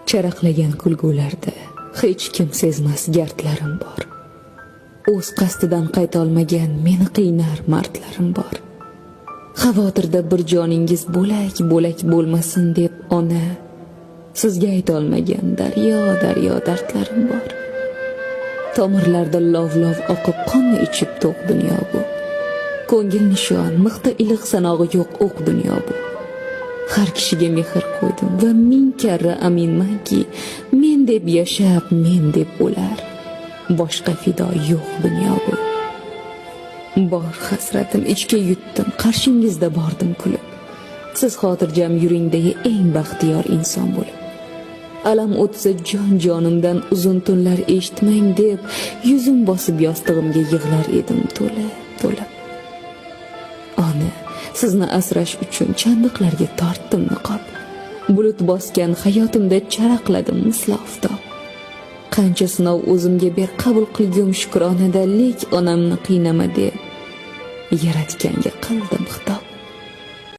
Charaqlagan kulgularda hech kim sezmas gardlarim bor. O'z qasdidan qaytolmagan meni qiynar mardlarim bor. Xavotirda bir joningiz bo'lak bo'lmasin deb ona sizga aytolmagan daryo dardlarim bor. Tomirlarda lov oqib qonni ichib to'q dunyo bu. Ko'ngil nishon, mixda iliq sanog'i yo'q o'q dunyo bu. Har kishiga mehr qo'ydim va ming karra aminmanki, men deb yashab, men deb o'lar. Boshqa fido yo'q dunyo bu. Bor hasratim ichga yutdim, qarshingizda bordim kulib. Siz xotirjam yuringdagi eng baxtiyor inson bo'lib. Alam o'tsa jonimdan uzun tunlar eshitmang deb, yuzim bosib yostig'imga yig'lar edim to'la. Ona, sizni asrash uchun chandiqlarga tortdim niqob. Bulut bosgan hayotimda charaqladim misli oftob. Qancha sinov o'zimga ber qabul qilgum shukronada, lek onamni qiynama deb yaratganga qildim xitob.